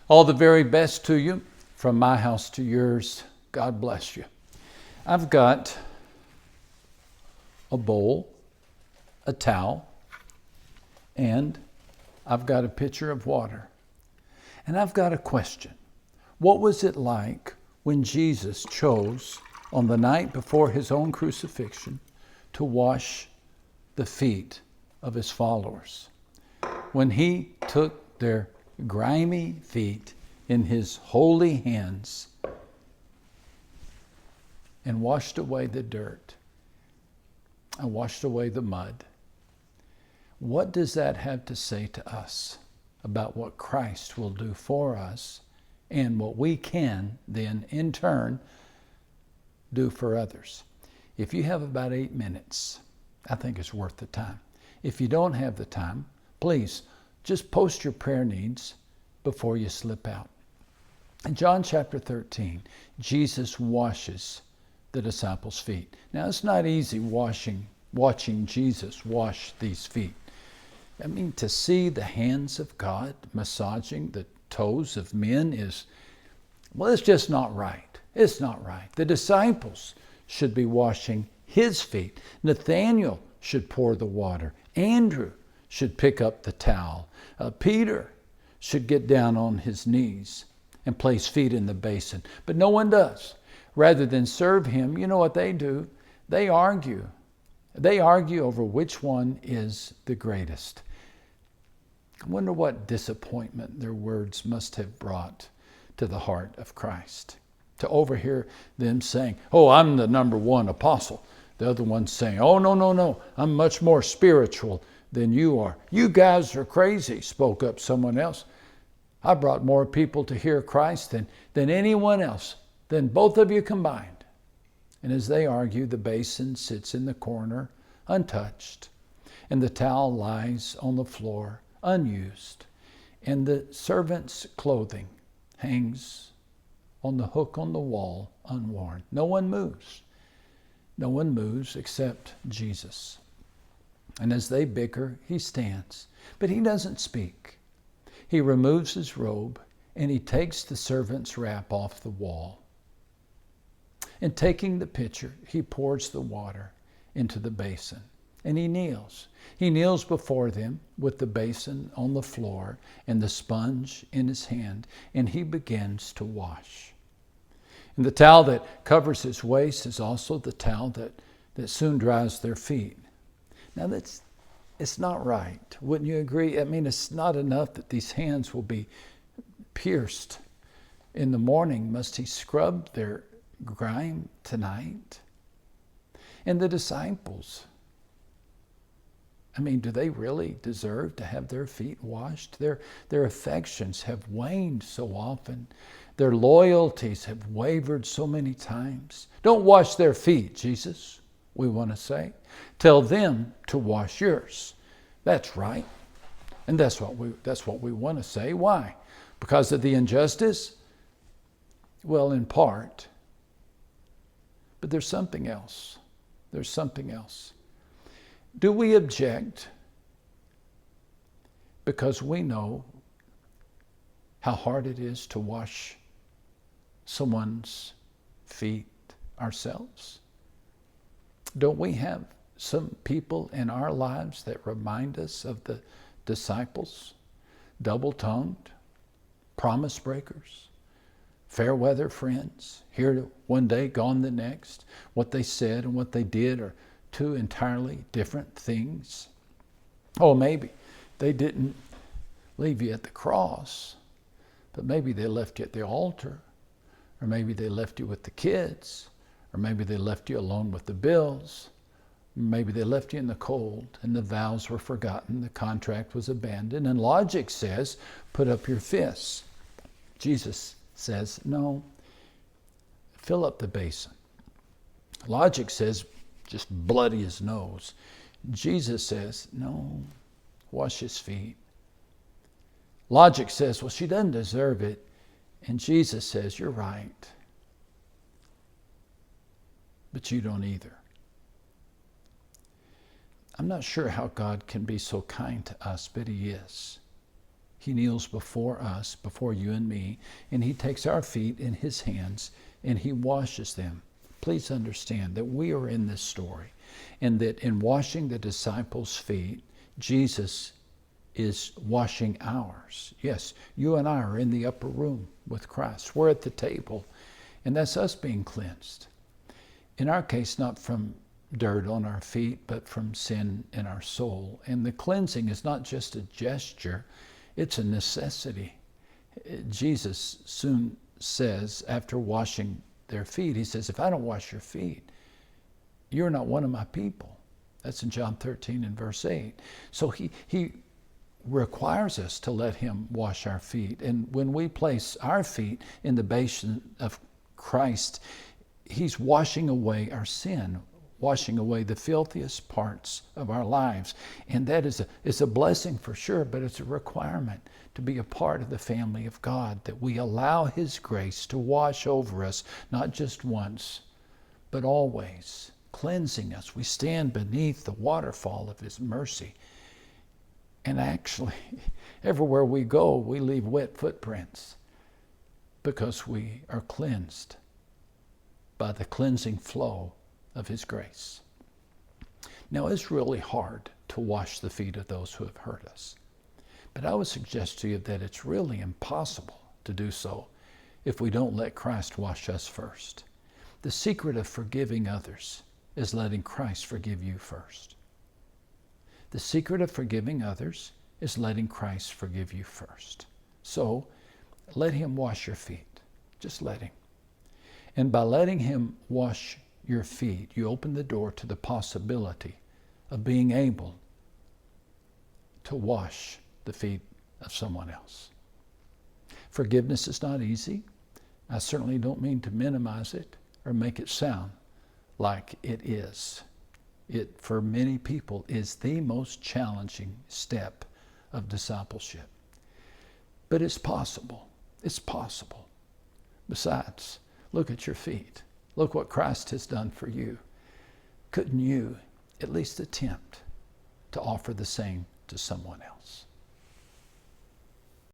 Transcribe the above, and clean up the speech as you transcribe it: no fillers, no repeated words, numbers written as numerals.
All the very best to you from my house to yours. God bless you. I've got a bowl, a towel, and I've got a pitcher of water. And I've got a question. What was it like when Jesus chose on the night before his own crucifixion to wash the feet of his followers? When he took their grimy feet in his holy hands and washed away the dirt and washed away the mud. What does that have to say to us about what Christ will do for us and what we can then in turn do for others? If you have about 8 minutes, I think it's worth the time. If you don't have the time, please just post your prayer needs before you slip out. In John chapter 13, Jesus washes the disciples' feet. Now, it's not easy watching Jesus wash these feet. I mean, to see the hands of God massaging the toes of men it's just not right. It's not right. The disciples should be washing his feet. Nathanael should pour the water. Andrew should pick up the towel. Peter should get down on his knees and place feet in the basin. But no one does. Rather than serve him, you know what they do? They argue. They argue over which one is the greatest. I wonder what disappointment their words must have brought to the heart of Christ. To overhear them saying, "Oh, I'm the number one apostle." The other one saying, "Oh, no, I'm much more spiritual than you are." "You guys are crazy," spoke up someone else. "I brought more people to hear Christ than anyone else, than both of you combined." And as they argue, the basin sits in the corner untouched, and the towel lies on the floor unused, and the servant's clothing hangs on the hook on the wall unworn. No one moves. No one moves except Jesus. And as they bicker, he stands, but he doesn't speak. He removes his robe and he takes the servant's wrap off the wall. And taking the pitcher, he pours the water into the basin. And he kneels. He kneels before them with the basin on the floor and the sponge in his hand, and he begins to wash. And the towel that covers his waist is also the towel that soon dries their feet. Now it's not right. Wouldn't you agree? I mean, it's not enough that these hands will be pierced. In the morning, must he scrub their grime tonight? And the disciples, I mean, do they really deserve to have their feet washed? Their affections have waned so often. Their loyalties have wavered so many times. Don't wash their feet, Jesus, we want to say. Tell them to wash yours. That's right. And that's what we want to say. Why? Because of the injustice? Well, in part. But there's something else. There's something else. Do we object because we know how hard it is to wash someone's feet ourselves? Don't we have some people in our lives that remind us of the disciples? Double-tongued, promise breakers, fair weather friends, here one day, gone the next. What they said and what they did are two entirely different things. Oh, maybe they didn't leave you at the cross, but maybe they left you at the altar, or maybe they left you with the kids, or maybe they left you alone with the bills, maybe they left you in the cold and the vows were forgotten, the contract was abandoned, and logic says, put up your fists. Jesus says, no, fill up the basin. Logic says, just bloody his nose. Jesus says, no, wash his feet. Logic says, well, she doesn't deserve it. And Jesus says, you're right. But you don't either. I'm not sure how God can be so kind to us, but he is. He kneels before us, before you and me, and he takes our feet in his hands and he washes them. Please understand that we are in this story, and that in washing the disciples' feet, Jesus is washing ours. Yes, you and I are in the upper room with Christ. We're at the table, and that's us being cleansed. In our case, not from dirt on our feet, but from sin in our soul. And the cleansing is not just a gesture, it's a necessity. Jesus soon says, after washing their feet, he says, if I don't wash your feet, you're not one of my people. That's in John 13 and verse 8. So he requires us to let him wash our feet. And when we place our feet in the basin of Christ, he's washing away our sin, washing away the filthiest parts of our lives. And that is a blessing for sure, but it's a requirement to be a part of the family of God, that we allow his grace to wash over us, not just once, but always, cleansing us. We stand beneath the waterfall of his mercy. And actually, everywhere we go, we leave wet footprints because we are cleansed by the cleansing flow of his grace. Now, it's really hard to wash the feet of those who have hurt us. But I would suggest to you that it's really impossible to do so if we don't let Christ wash us first. The secret of forgiving others is letting Christ forgive you first. The secret of forgiving others is letting Christ forgive you first. So, let him wash your feet. Just let him. And by letting him wash your feet, you open the door to the possibility of being able to wash the feet of someone else. Forgiveness is not easy. I certainly don't mean to minimize it or make it sound like it is. It, for many people, is the most challenging step of discipleship. But it's possible. It's possible. Besides, look at your feet. Look what Christ has done for you. Couldn't you at least attempt to offer the same to someone else?